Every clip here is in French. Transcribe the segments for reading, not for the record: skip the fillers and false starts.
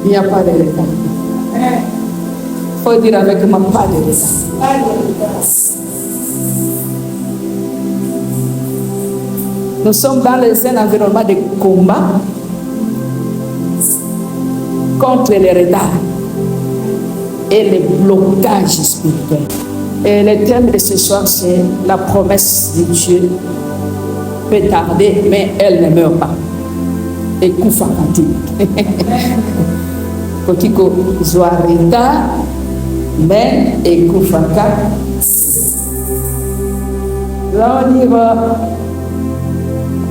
Il n'y a pas de retard. Il faut dire avec moi, pas de retard. Nous sommes dans un environnement de combat contre les retards et les blocages spirituels. Et le thème de ce soir, c'est la promesse de Dieu peut tarder, mais elle ne meurt pas. Et Koufakati. Kokiko Zoarita, mais et Koufaka. Nous allons lire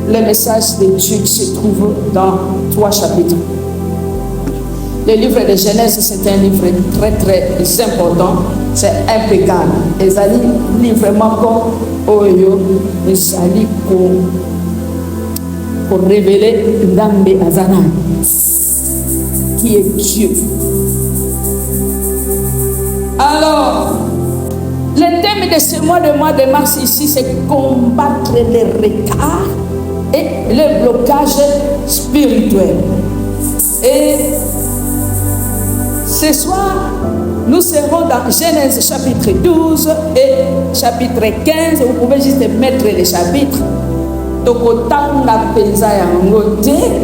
le message de Dieu qui se trouve dans 3 chapitres. Le livre de Genèse, c'est un livre très très important, c'est impeccable. Et ça dit vraiment comme Oyo, et ça dit pour révéler Ndambe Azana, qui est Dieu. Alors, le thème de ce mois de mars ici, c'est combattre les retards et le blocage spirituel. Et ce soir, nous serons dans Genèse chapitre 12 et chapitre 15. Vous pouvez juste mettre les chapitres.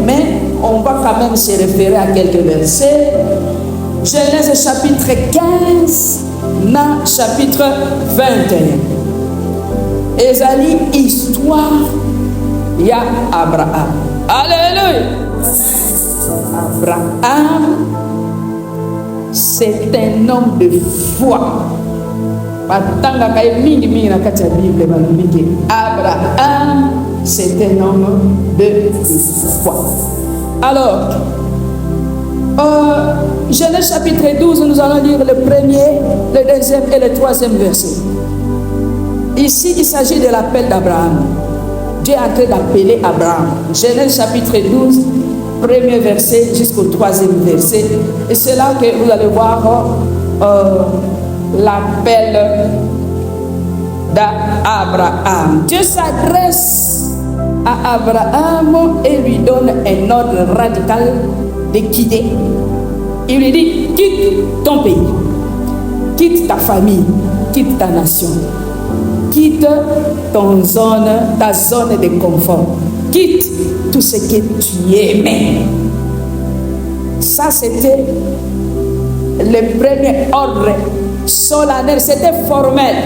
Mais on va quand même se référer à quelques versets. Genèse chapitre 15, na chapitre 21. Ezali histoire, il y a Abraham. Alléluia. Abraham, c'est un homme de foi. Abraham, c'est un homme de foi. Alors, Genèse chapitre 12, nous allons lire le premier, le deuxième et le troisième verset. Ici, il s'agit de l'appel d'Abraham. Dieu est en train d'appeler Abraham. Genèse chapitre 12, premier verset jusqu'au troisième verset. Et c'est là que vous allez voir l'appel d'Abraham. Dieu s'adresse à Abraham et lui donne un ordre radical de quitter. Il lui dit, quitte ton pays, quitte ta famille, quitte ta nation, quitte ta zone de confort, quitte tout ce que tu aimais. Ça, c'était le premier ordre solennel, c'était formel.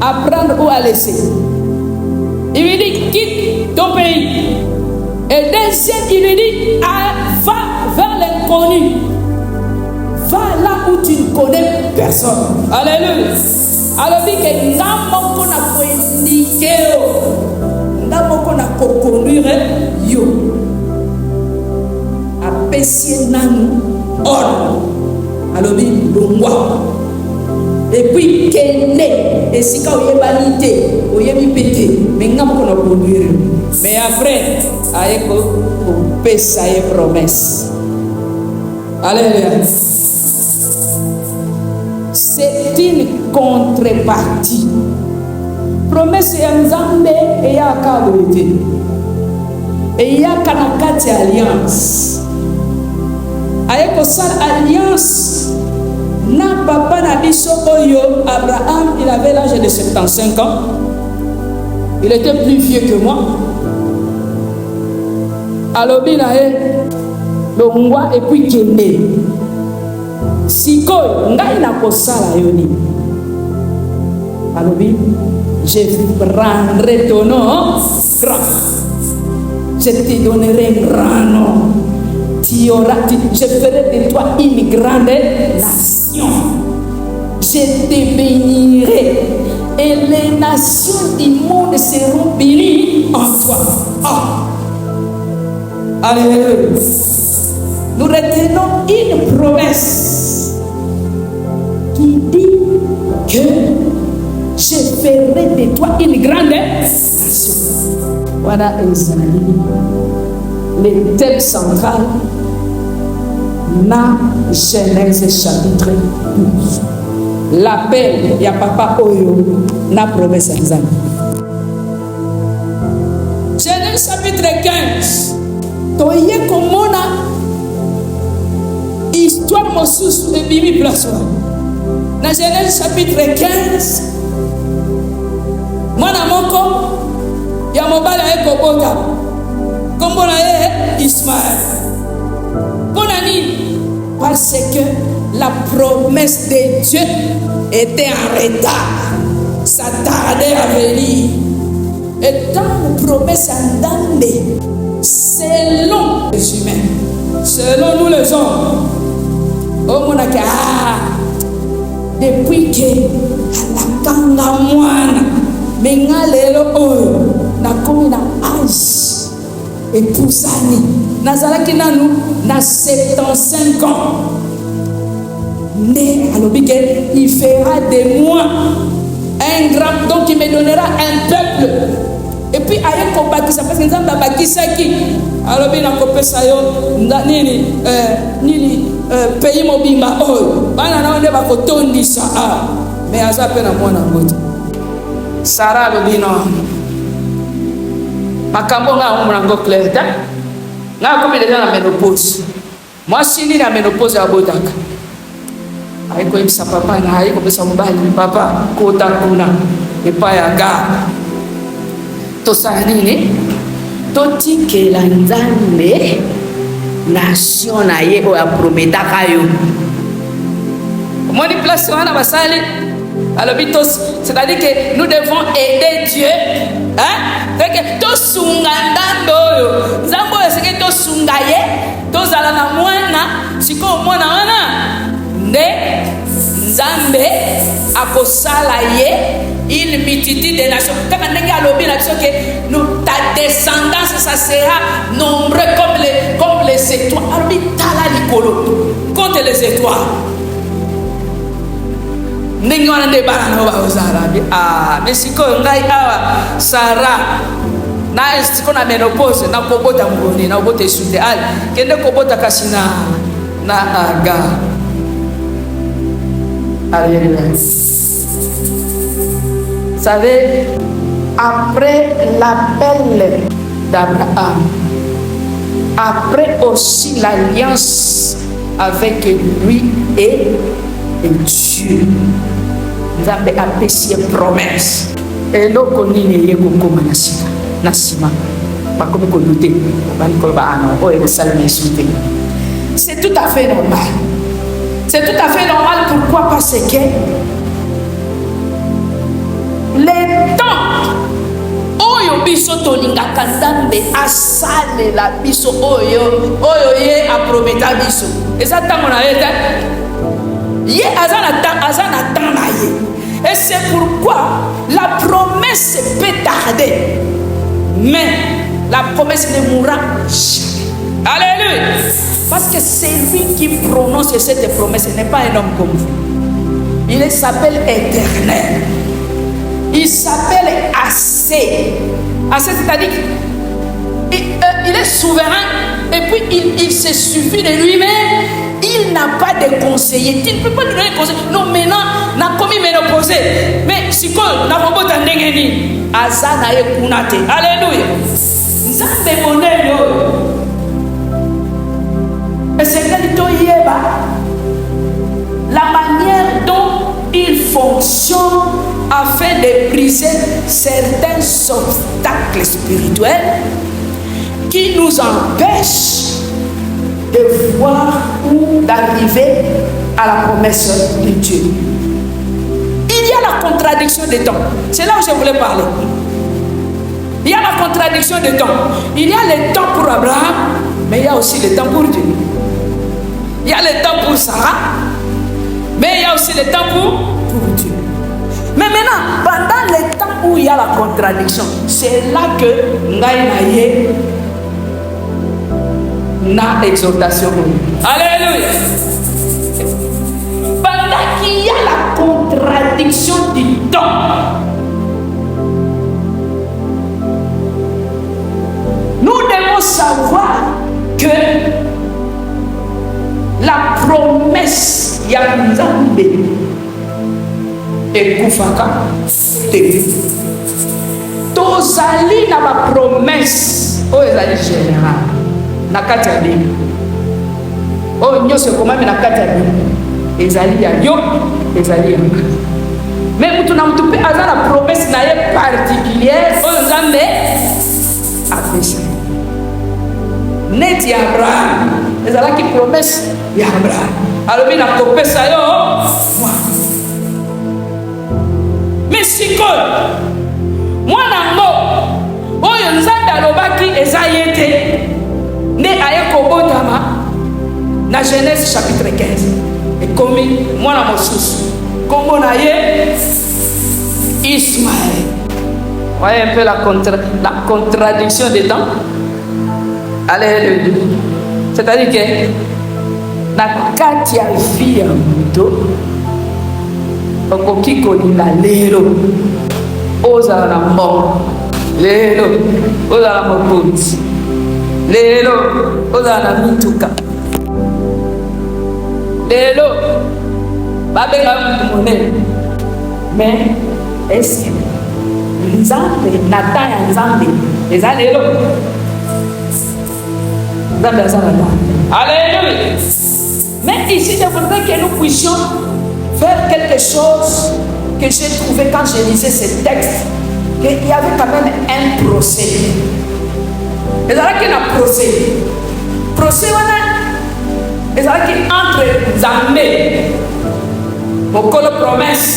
À prendre ou à laisser. Il lui dit, quitte ton pays. Et deuxième, il lui dit, va vers l'inconnu. Va là où tu ne connais personne. Alléluia. Alors, il dit que n'importe quoi indiqué, n'importe quoi conduire, yo. Apprécier nan ordre. Alors, il dit, et puis, qu'elle est, et si quand il y a vanité, il y a pété, mais il y a conduire. Mais après, il y a une promesse. Alléluia. C'est une contrepartie. Promesse est un zambé et il y a un et il y a une alliance. Avec une alliance, na papa na biso oyo Abraham, il avait l'âge de 75 ans. Il était plus vieux que moi. Alors il a le mwa et puis kende. Siko ngai na kosala yoni. Alors je prendrai ton nom grand. Je te donnerai un grand nom. Je ferai de toi une grande nation. Je te bénirai et les nations du monde seront bénies en toi. Ah. Alléluia. Nous retenons une promesse qui dit que je ferai de toi une grande nation. Voilà le thème central na Genèse chapitre 12. L'appel, il y a papa Oyo, na promesse à Zan. Genèse chapitre 15. Toye komona mosusu ebimi place wana. Na Genèse chapitre 15, mwana moko ya mobali ayekobota kombo na ye Ismaël. Mpona nini? Parce que la promesse de Dieu était en retard. Ça tardait à venir. Et tant de promesses en Dande, selon les humains, selon nous les hommes, au monde depuis que la kanga moine, menga lelo oyo, na komi na âge, et poussani, nazalaki nanu na 75 ans. Mais il fera de moi un grand, donc il me donnera un peuple. Et puis aye kobakisa parce que nzambe abakisaki alobi na kopesa yo nini pays mobimba oyo bana na nde bakotondisa mais aza pe na mwana ngote. Sara alobi no makambo nga mwanango clair ta nga komi deja na ménopause. Mwasi nini na ménopause abotaka ayikoyebisa papa na ayikopesa mobali papa kota kuna epai ya gare tosala nini totikela nzambe nation na ye oyo aprometaka yo. Omoni place wana basali alobi tos, c'est-à-dire que nous devons aider Dieu que tosunga nzambe oyo nzambe oyo seke tosunga ye tozala na mwana sikoyo mwana wana nde nzambe akosala ye une multitude de nations. Kaka ndenge alobi na biso ke ta descendance ça sera nombreux comme les étoiles. Alobi tala likolo compte les étoiles. Ndenge wana nde bana no bazala mais sikoyo ngai awa Sara na siko na ménopause na kobota mboni na kobota esute ali kende kobota kasi na aga. Alléluia. Vous savez, après l'appel d'Abraham, après aussi l'alliance avec lui et Dieu, nous avons apprécié promesse. Et là, on a c'est tout à fait normal. C'est tout à fait normal. Pourquoi? Parce que les temps oyo biso tolingaka nzambe asalela biso oyo ye aprometa biso eza ntango na ye te ye aza na temps na ye. Et c'est pourquoi la promesse peut tarder, mais la promesse ne mourra jamais. Alléluia. Parce que c'est lui qui prononce cette promesse, ce n'est pas un homme comme vous. Il s'appelle Éternel. Il s'appelle Assez. Assez, c'est-à-dire qu'il est souverain et puis il se suffit de lui-même. Il n'a pas de conseiller. Il ne peut pas lui donner de conseiller. Non, maintenant, n'a commis ménopausé. Mais si quoi, n'a pas beau t'en dégainer. Azana et Kunate. Alléluia. Nzambe monelo. Et c'est que la manière dont il fonctionne afin de briser certains obstacles spirituels qui nous empêchent de voir ou d'arriver à la promesse de Dieu. Il y a la contradiction des temps. C'est là où je voulais parler. Il y a la contradiction des temps. Il y a le temps pour Abraham, mais il y a aussi le temps pour Dieu. Il y a le temps pour Sarah, mais il y a aussi le temps pour Dieu. Mais maintenant, pendant le temps où il y a la contradiction, c'est là que Ngaïnaïe n'a exhortation. Alléluia. Pendant qu'il y a la contradiction du temps, nous devons savoir que la promesse Yamzambe et Koufaka tozali na ma promesse oyo ezali général na kati ya Bible Oh, nous sommes comme même la Katari. Ezali ya yo, ezali ya. Mais mutu na mutu pe aza la promesse na ye particulière. Oh, Nzambe apesa. Net ya Abraham. Ezala ki promesse ya Abraham. Alors bien na kopesa yo. Mais sikoy. Mwana ngo. Oyo Nzambe alobaki eza yete. Ne aye kobotama. Na Genèse chapitre 15. Et comme moi la mosusu, comme on a Ismaël. Voyez un peu la contradiction des temps. Alléluia. C'est-à-dire que la carte ya fille en moto, okoki kolinga lelo, ozala na mort, lelo, ozala na mokonzi, lelo, ozala na mituka. Lelo, babenga monnaie. Mais est-ce que Nzambe, Nathan ya Nzambe, eza lelo? Nzambe eza Nathan. Alléluia. Mais ici, je voudrais que nous puissions faire quelque chose que j'ai trouvé quand je lisais ce texte, qu'il y avait quand même un procès. Et là, qu'il y a un procès. Procès, et ça qui entre Nzambe mokolo promesse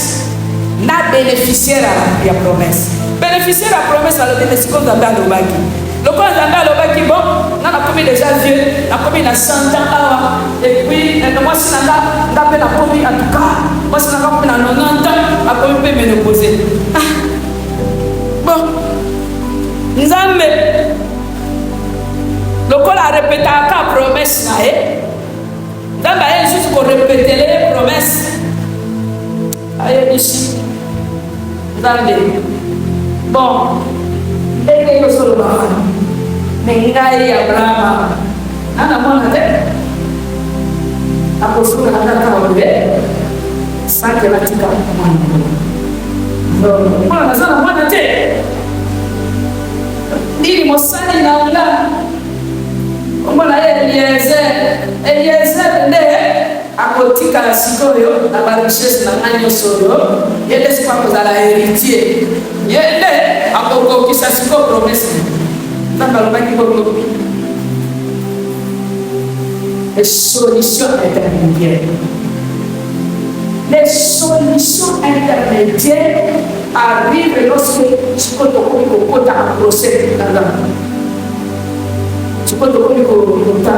na bénéficiaire à la promesse. Bénéficiaire à la promesse à l'autre c'est comme Nzambe alobaki. Le quoi Nzambe alobaki bon, on a commis déjà vieux, on a commis la 100 ans et puis moi si on a fait la commis en tout cas, moi si on a commis la 90 ans, a commis peut me poser. Bon, Nzambe le quoi la répéter la promesse na Nzambe aye juste qu'on répète les promesses. Aye ici. Nzambe. Bon. Et que yo solo ba. Mais ngai Abraham. Ana mwana te. Aposura na kaka wabe. Sake la tika mwana. Mwana sana mwana te. Ili mosani na ula. Mwana Eliezer nde akotika la sikoyo na richesse na nani solo yende sipa kozala héritier yende akokokisa siko promesse namba lobaki bongo les solutions intermédiaires arrivent lorsque tu peux te comporter en procès tu peux te comporter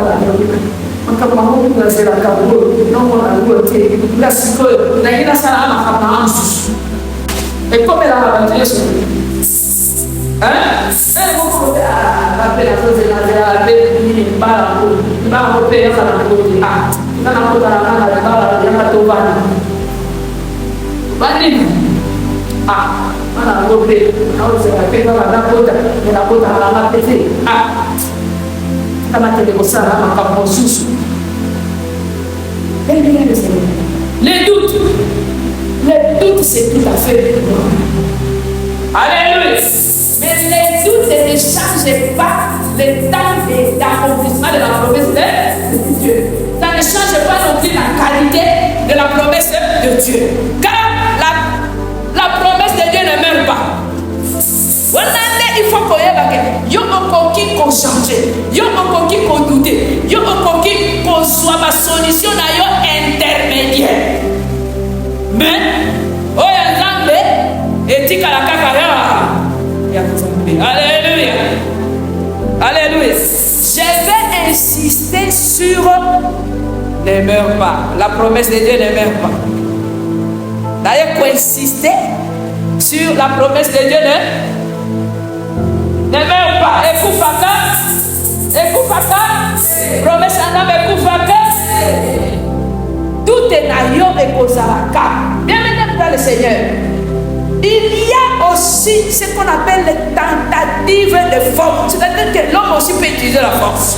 makamahungu na zera kaburo nongo na ngote la sikoyo na ina sana makama ansu e comme la bataille moko la pena zoze na zera be ni ba ko pe ya sana ngote na ko ta na ba ya to bani mana ngote au zera pe na ko ta na ma pete kama tele kosala makambo susu. Les doutes, c'est tout à fait normal. Alléluia. Mais les doutes ne changent pas le temps d'accomplissement de la promesse de Dieu. Ça ne change pas non plus la qualité de la promesse de Dieu. Car la promesse de Dieu ne meurt pas. Il faut qu'on y ait yo okoki qu'on change, yo okoki qu'on doute, yo okoki qu'on soit ma solution à yo intermédiaire. Mais oya Nzambe etika la kakaya ya Nzambe. Alléluia. Alléluia. Je vais insister sur ne meurs pas. La promesse de Dieu ne meurt pas. D'ailleurs, pour insister sur la promesse de Dieu ne meurt pas. Écoute promesse à l'homme, écoute tout est naïo et kozalaka. Bienvenue dans le Seigneur. Il y a aussi ce qu'on appelle les tentatives de force. C'est-à-dire que l'homme aussi peut utiliser la force.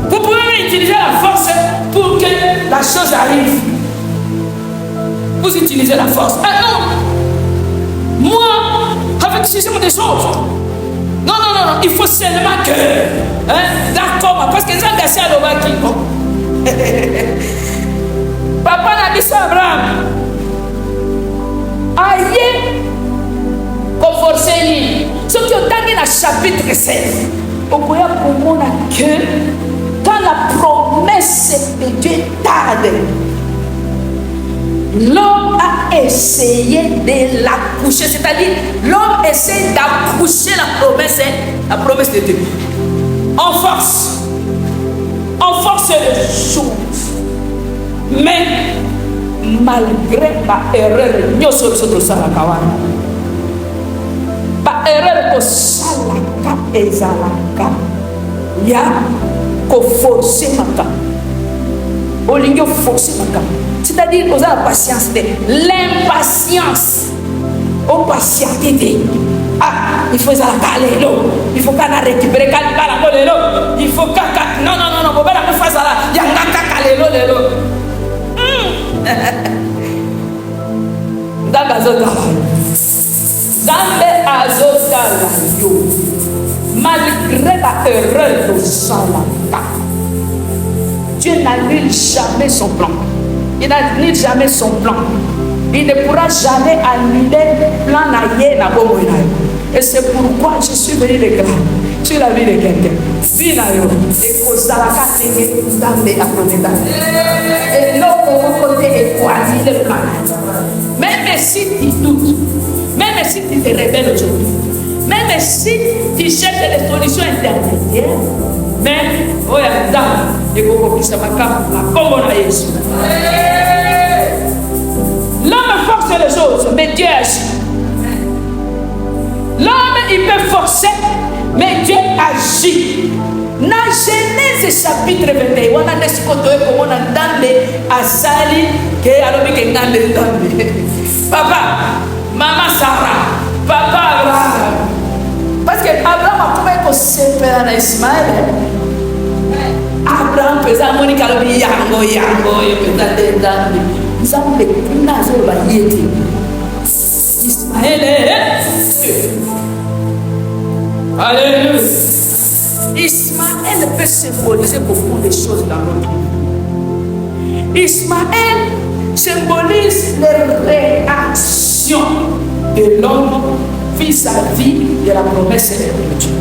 Vous pouvez utiliser la force pour que la chose arrive. Vous utilisez la force. Ah non! Moi, avec ce genre de choses. Non, il faut seulement que. D'accord, parce que ça, c'est à l'obaki. Papa n'a dit ça à Abraham. Aïe, qu'on force ni. Ce qui est dans le chapitre 16. Au bout de que quand la promesse de Dieu tarde, l'homme a essayé de l'accoucher, c'est-à-dire l'homme essaie d'accoucher la promesse de Dieu. En force les choses. Mais malgré ma erreur, nous sommes sur le salakawan. Ma erreur que salaka et zalaka, ya ko forcer maka. Olingo forcer maka. C'est-à-dire qu'on a la patience, l'impatience. On patienter. Ah, il faut ça caler l'eau. Il faut qu'on a récupéré l'eau. Il faut qu'on non, on va pas faire ça là. Il y a un caler l'eau. Dans la zone malgré la erreur de Salaka, Dieu n'annule jamais son plan. Il n'annule jamais son plan. Il ne pourra jamais annuler le plan naïe na bomoï. Et c'est pourquoi je suis venu déclarer sur la vie de quelqu'un. Finayo, et pour Salaka, c'est à côté et non pour côté et pour annuler le plan. Même si tu doutes, même si tu te rebelles aujourd'hui, même si tu cherches des solutions intermédiaires, même oh ya dame et beaucoup qui s'appelle comme on a Jésus. L'homme force les choses, mais Dieu agit. L'homme il peut forcer, mais Dieu agit. Dans Genèse chapitre 21, on a des côtés comme on a dans les asali que alors que dans les papa, maman Sarah, papa Abraham. Parce que Abraham a trouvé que c'est père d'Ismaël. Abraham faisait un monique à l'obéir, yango, il faisait des dames. Nous avons des punases au baillet. Ismaël est Dieu. Alléluia. Ismaël peut symboliser beaucoup de choses dans notre vie. Ismaël symbolise les réactions de l'homme vis-à-vis de la promesse de Dieu.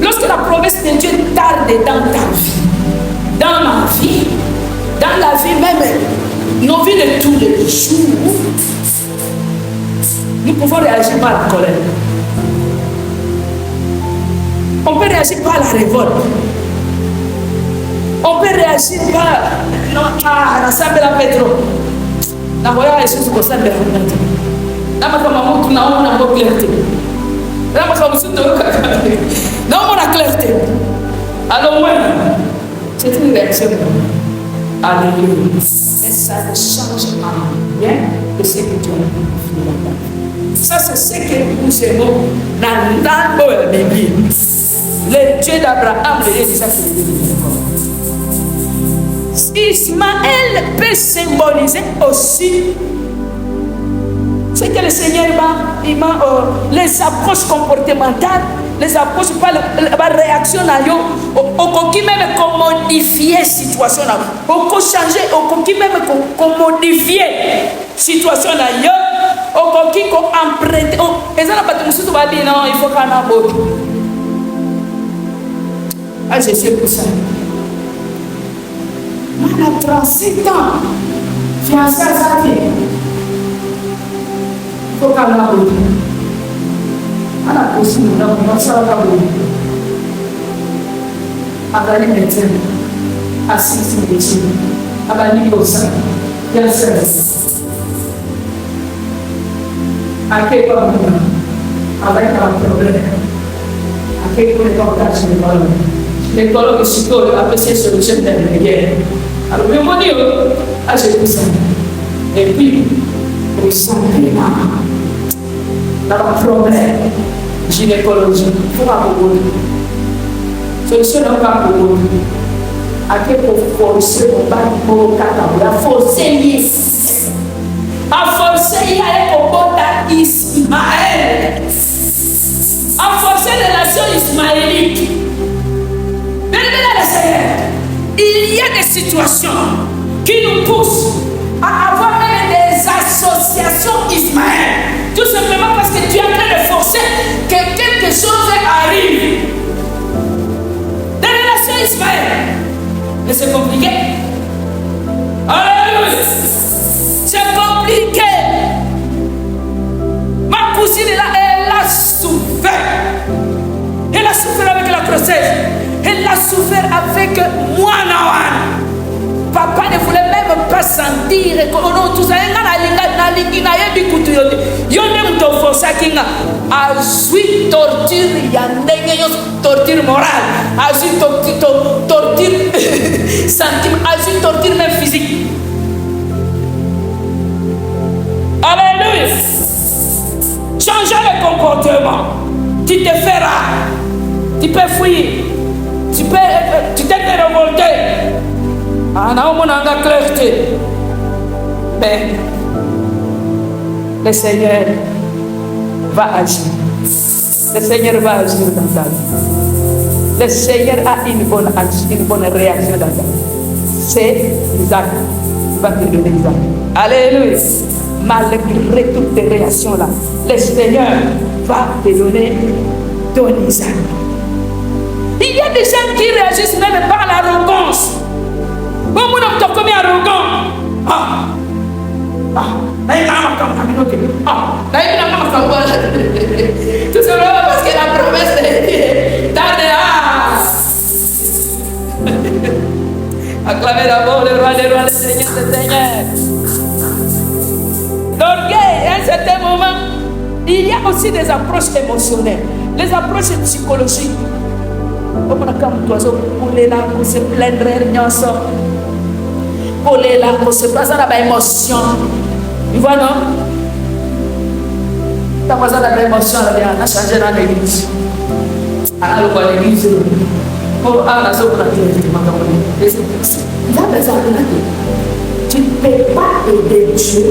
Lorsque la promesse de Dieu tarde dans ta vie, dans ma vie, dans la vie même, nos vies de tous les jours, nous pouvons réagir par la colère. On peut réagir par la révolte. On peut réagir par l'ensemble la pétrole. La voyage est sur le concept de la pétrole. La maman tout n'a pas clarté. La maman tout n'a pas clarté. Alors moi, c'est une réaction. Alléluia. Mais ça ne change rien de ce que Dieu a fait. Ça c'est ce que nous aimons dans la Bible. Le Dieu d'Abraham, le Dieu d'Isaac, le Dieu de Jacob. Ismaël peut symboliser aussi ce que le Seigneur m'a les approches comportementales, les approches par la réaction à eux, au qui même modifier la situation, au changer, au qui même modifier la situation à eux, au qui emprunter. Et ça n'a pas de souci, non, il faut qu'on ait un ah, je sais pour ça. Moi, à 37 ans, fiancé à sa vie. Il faut qu'on ait un peu. On a possible, on a ça à la boue. À la médecin, assis sur le métier, à la ligne au sein, bien sûr. À quel point avec un problème, à quel point les portages de valeur. Les colons qui apprécient ce solution de la guerre. Alors, je me dis, j'ai tout ça. Et puis, pour s'enlever dans le problème gynécologique, il faut avoir solution d'un cas pour vous. À quel point forcer au bas du mot Katabou, à forcer, à forcer, il y a un combat d'Ismaël, à forcer les nations ismaélites. il y a des situations qui nous poussent à avoir même des associations Ismaël. Tout simplement parce que tu es en train de forcer que quelque chose arrive. Des relations Ismaël. Mais c'est compliqué. Alléluia. C'est compliqué. Ma cousine là, elle a souffert. Elle a souffert avec la grossesse. Elle a souffert avec moi. Papa ne voulait même pas sentir que non, tout ça. Torture morale, torture sentiment, torture même physique. Alléluia. Change le comportement. Tu te feras. Tu peux fuir. Tu t'es révolté. En clarté. Mais le Seigneur va agir. Le Seigneur va agir dans ta vie. Le Seigneur a une bonne réaction dans ta vie. C'est Isaac qui va te donner Isaac. Alléluia. Malgré toutes tes réactions là, le Seigneur va te donner ton Isaac. Il y a des gens qui réagissent même par l'arrogance. Bon, mon homme, tu es comme arrogant. Tout simplement parce que la promesse est acclamez d'abord le roi des rois, le Seigneur des seigneurs. L'orgueil, à un certain moment, il y a aussi des approches émotionnelles, les approches psychologiques. Comme on a comme oiseau, pour les là, pour se plaindre, pour les là, pour se passer dans l'émotion. Tu vois, non? Tu as passé dans l'émotion, on a changé dans l'église. Alors, on va l'église. Pour la zone, tu ne peux pas aider Dieu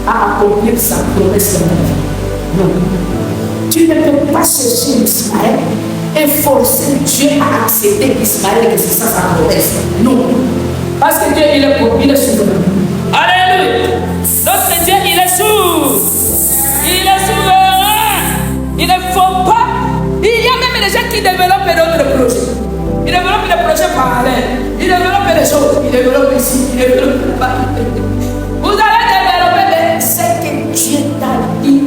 à accomplir sa promesse. Non. Tu ne peux pas chercher Ismaël et forcer Dieu à accepter Ismaël que c'est ça sa promesse. Non. Parce que Dieu, il est souverain. Alléluia. Notre Dieu, il est sourd. Il est souverain. Il ne faut pas. Il y a même des gens qui développent d'autres projets. Ils développent des projets parallèles. Ils développent des choses. Ils développent ici. Ils développent là. Vous allez développer, mais ce que Dieu t'a dit,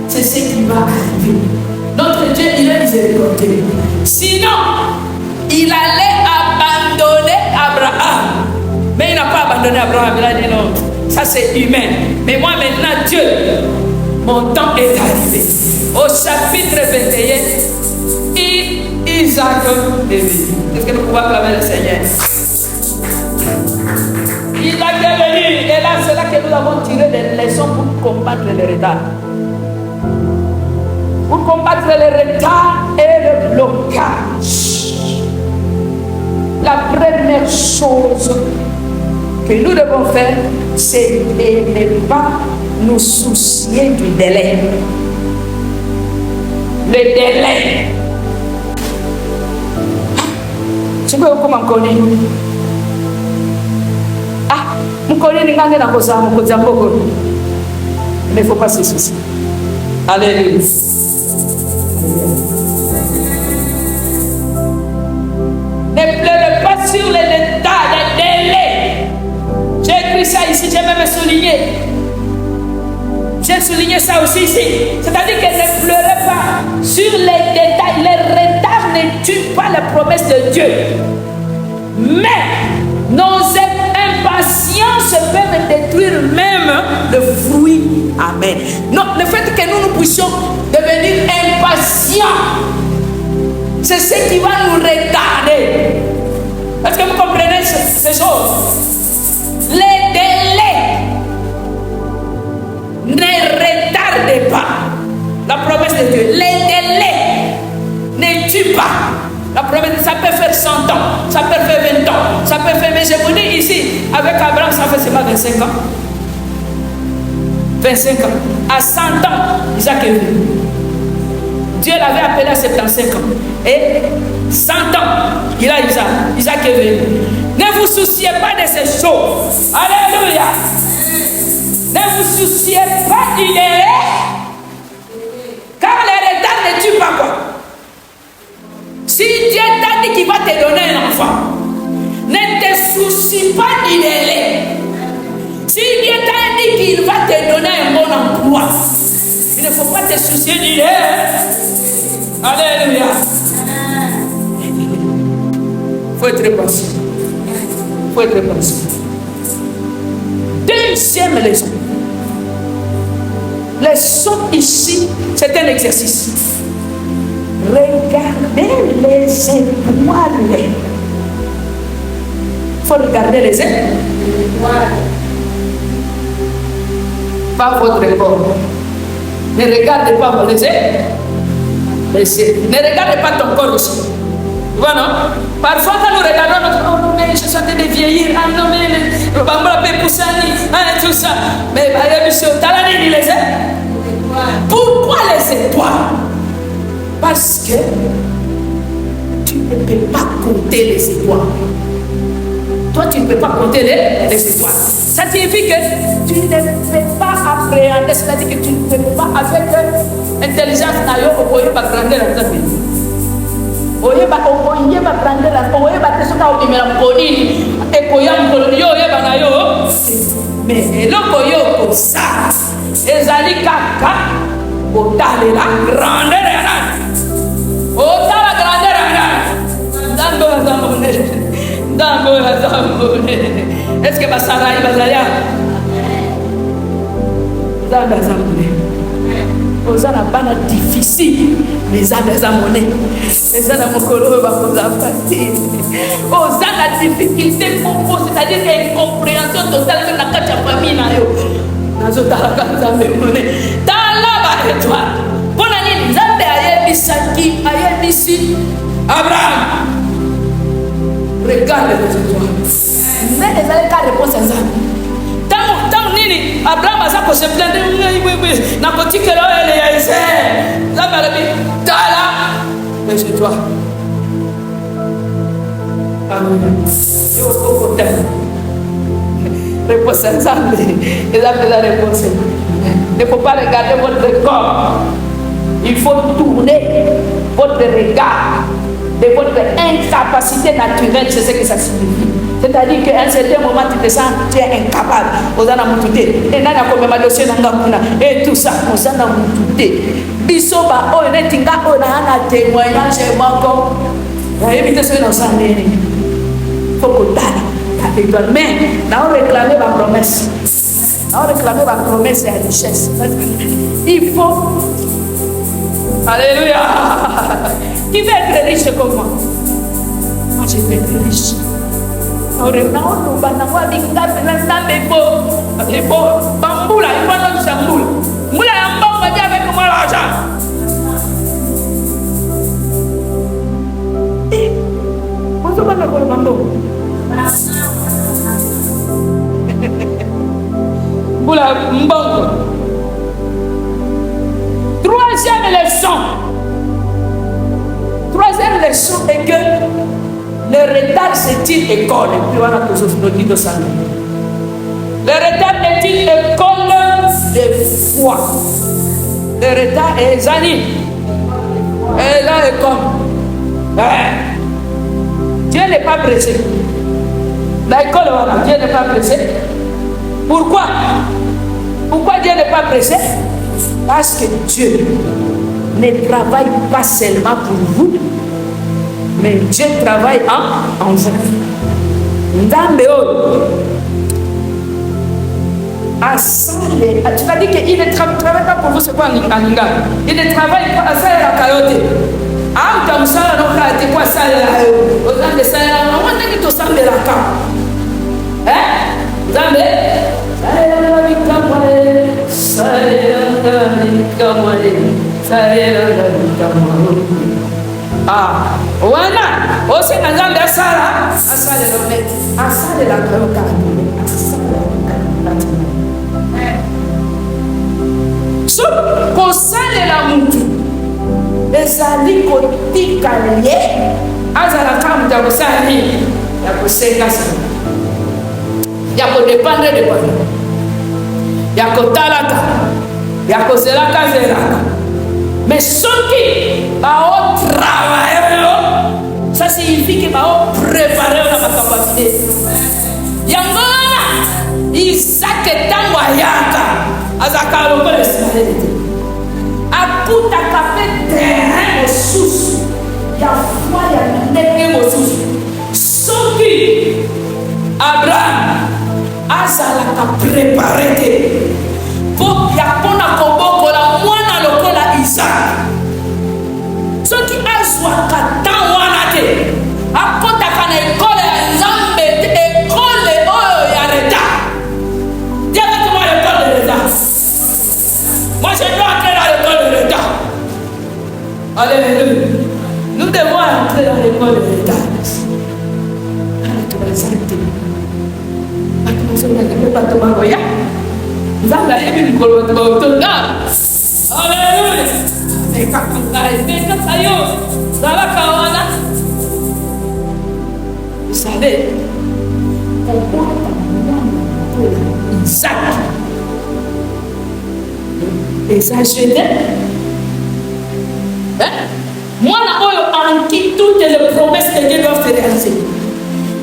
c'est ce qui va arriver. Notre Dieu, il est miséricordieux. Sinon, il allait abandonner Abraham. Mais il n'a pas abandonné Abraham. Il a dit non, ça c'est humain. Mais moi maintenant, Dieu, mon temps est arrivé. Au chapitre 21, Isaac est venu. Est-ce que nous pouvons acclamer le Seigneur? Isaac est venu. Et là, c'est là que nous avons tiré des leçons pour combattre les retards. Pour combattre les retards et le blocage. La première chose que nous devons faire, c'est de ne pas nous soucier du délai. Le délai. Tu peux comment connaître? Ah, on connaît les gens dans vos âmes, vos âmes. Mais il ne faut pas se soucier. Alléluia. Ne pleurez pas sur les détails, les délais. J'ai écrit ça ici, j'ai même souligné. J'ai souligné ça aussi ici. C'est-à-dire que ne pleurez pas sur les détails. Les retards ne tuent pas les promesses de Dieu. Mais nos impatiences peuvent détruire même le fruit. Amen. Non, le fait que nous puissions devenir impatients, c'est ce qui va nous retarder. Est-ce que vous comprenez ces choses? Les délais ne retardez pas la promesse de Dieu. Les délais ne tuent pas la promesse. Ça peut faire 100 ans, ça peut faire 20 ans, ça peut faire. Mais je vous dis ici, avec Abraham, ça fait seulement 25 ans. 25 ans. À 100 ans, Isaac est venu. Dieu l'avait appelé à 75 ans. Et 100 ans, il a Isaac. Isaac est venu. Ne vous souciez pas de ces choses. Alléluia. Ne vous souciez pas du délai. Car les retards ne tuent pas quoi. Si Dieu t'a dit qu'il va te donner un enfant, ne te soucie pas du délai. Si Dieu t'a dit qu'il va te donner un bon emploi, il ne faut pas te soucier du délai. Alléluia. Il faut être patient. Il faut être patient. Deuxième leçon. Leçon ici, c'est un exercice. Regardez les étoiles. Il faut regarder les étoiles. Pas votre corps. Ne regardez pas les étoiles. Ne regardez pas ton corps aussi. Voilà. Parfois, quand nous regardons notre corps, oh, mais je suis en train de vieillir. Ah non, mais le bambou peut pousser, tout ça. Mais monsieur, tu as la ligne, les étoiles. Pourquoi les étoiles? Parce que tu ne peux pas compter les étoiles. Toi, tu ne peux pas compter les étoiles. Ça signifie que tu ne peux pas appréhender, c'est-à-dire que tu ne peux pas, avec intelligence, oye ba grandeur la vie. Oye ba grandeur la, oye ba tesoka obimela kodini, ekoya mkoloni oye ba na yo. Mais eloko yo ko sa, ezali kaka otalela grandeur ya na. Otala grandeur ya na. Ndango ya zamone. Est-ce que basara ibazaya? Ndango ya zamone. Ozana bana difficile, mais à monnaie. Les ana mokolo ba koza pati. Ozana difficulté pour c'est-à-dire qu'il y a une compréhension totale de la kacha famille na yo. Nazo talaka nzambe monnaie. Tala ba étoile. Pona nini nzambe ayebisi Abraham. Regarde les étoiles. Mais les allez pas réponse à ça. Tant nini Abraham a ça pour se plaindre. Na petit que là elle est ça va le tala. Mais c'est toi. Amen. Yo ko réponse à ça. Et là la réponse. Ne faut pas regarder votre corps. Il faut tourner votre regard de votre incapacité naturelle, c'est ce que ça signifie. C'est-à-dire qu'à un certain moment, tu te sens, tu es incapable. Osana mutute. Et nana comme ma dossier n'angapuna. Et tout ça, osana mutute. Bisoba, oh, netinga, oh, na témoignage, mako. La éviter ce que nous avons dit. Faut que t'as. Mais, nous réclamer ma promesse. Nous réclamer ma promesse et la richesse. Il faut. Alléluia. Qui veut être riche comme moi? Moi, je veux être riche. Nous revenons, nous Troisième leçon est que le retard c'est une école. Et puis on a toujours dit de ça. Le retard est une école de foi. Le retard est zani. Et là est comme Dieu n'est pas pressé. L'école voilà, Dieu n'est pas pressé. Pourquoi? Pourquoi Dieu n'est pas pressé? Parce que Dieu ne travaille pas seulement pour vous, mais Dieu travaille en vous. Tu m'as dit qu'il ne travaille pas pour vous, c'est quoi en Inga? Il ne travaille pas à ça et à Kayote. Ah, tu as ça, non, tu as quoi ça et là? On a dit que tu as ça et là. Hein? Zambe? Ah, voilà. Aussi, nous avons des salles. Asale le maître. Asale la croca. So, qu'on sale la moutou. Et ezali kotika ye azalaka moto ya kosala nini, ya kosenga sana, ya kodependre de bwana, ya kotalaka, ya kozelaka zelaka. Mais soki baotravaille yo, ça signifie que baoprépare yo na bakapasité yango wana. Isaki ntango ayaka azalaka lokola Ismaele te, akutaka mpe terrain mosusu ya foi ya ndenge mosusu. Soki Abraham azalaka prépare te mpona kobokola mwana lokola Isaka, soki azwaka ntan wana te, akotaka na ekole ya Nzambe te, ekole oyo ya retard. Dis avec moi l'école de retard. Moi je dois entrer dans l'école de retard. Alléluia. Nous devons entrer dans l'école de retard. Alléluia. Vous savez, Isaac exagéré, moi en qui toutes les promesses de Dieu doivent se réaliser.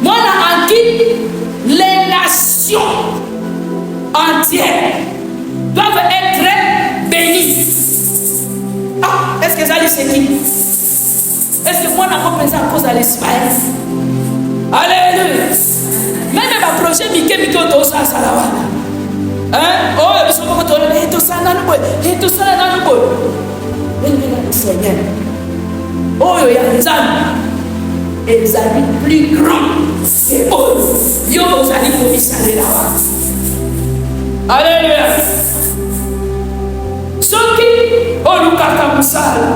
Moi en qui les nations entières doivent être bénies. Ah, est-ce que ça dit c'est qui? Est-ce que moi n'a pas pensé à cause de l'Ismaël? Alléluia. Même ma projet Mickey Tosa Salawa. Hein? Oh, ils sont pas contents. Et tout ça dans le bois. Et tout ça dans le bois. Le Seigneur. Oh, il y a des âmes. Et les amis plus grands. C'est eux. Yo, vous allez vous saler là-bas. Alléluia. Soki olukaka musala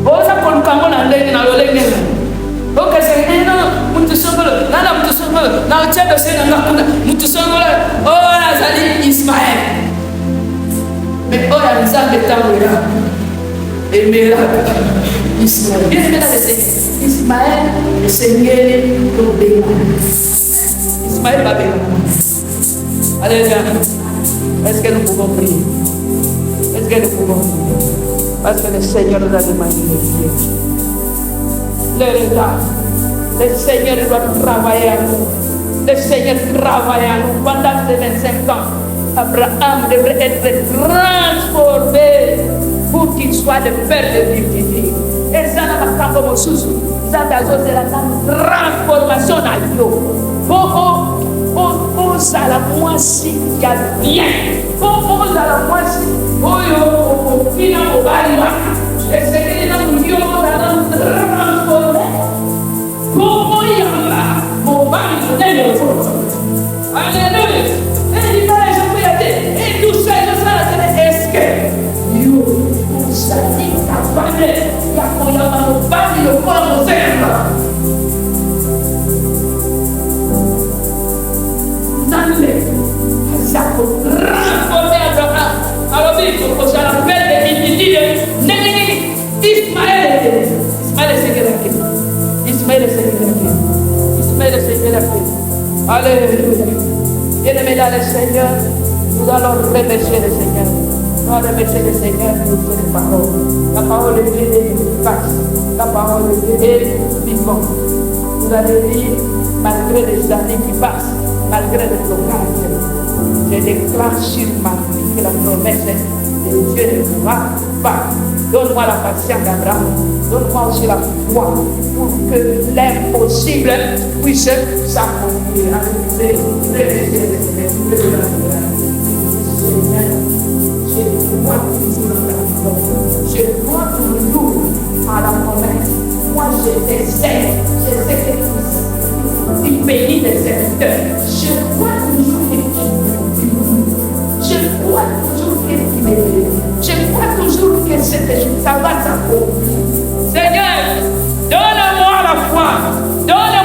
oza kolukango na ndenge na lolenge okesengeno mutu songolo nana mutu songolo na otya dose na ngakuna mutu songolo oyo azali Ismaël. Mais oyo Nzambe ntango emelaka Ismaël bien aimé dans le Seigneur. Ismaël esengeli tobenga Ismaël babenga. Alléluia. Est-ce que nous pouvons prier? Est-ce que nous pouvons prier? Parce que le Seigneur nous a demandé de prier. Le retard. Le Seigneur doit travailler à nous. Le Seigneur travaille à nous. Pendant ces 25 ans, Abraham devrait être transformé pour qu'il soit le père de l'unité. Et ça n'a pas comme sous. Ça n'a pas la transformation à Dieu. Pose à la moitié qui a bien. Pose à la moitié. Oh, au final, au bas, et c'est que les gens qui ont transformé. Comment il y en a? Mon bas, il est le fond. Alléluia. Et il fallait se prier. Et tout ça, est-ce que Dieu vous a dit qu'à parler, il y a qu'on y a dans le bas, il y a qu'on y a transformé Abraham. Alors, il faut l'appel de l'unité de Ismaël. Ismaël est ségrégé. Ismaël est ségrégé. Ismaël est ségrégé. Alléluia. Bien-aimés dans le Seigneur, nous allons remercier le Seigneur. Nous allons remercier le Seigneur pour les paroles. La parole de Dieu est efficace. La parole de Dieu est vivante. Vous allez lire malgré les années qui passent, malgré les blocages. Je déclare sur ma vie que la promesse de Dieu ne pourra pas. Donne-moi la patience d'Abraham. Donne-moi aussi la foi pour que l'impossible puisse s'accomplir. Seigneur, je crois toujours dans la parole. Je crois toujours à la promesse. Moi, je sais que tu bénis les serviteurs. Je crois toujours que je crois toujours que tu m'aides. Je crois toujours que ça va s'accomplir. Seigneur, donne-moi la foi. Donne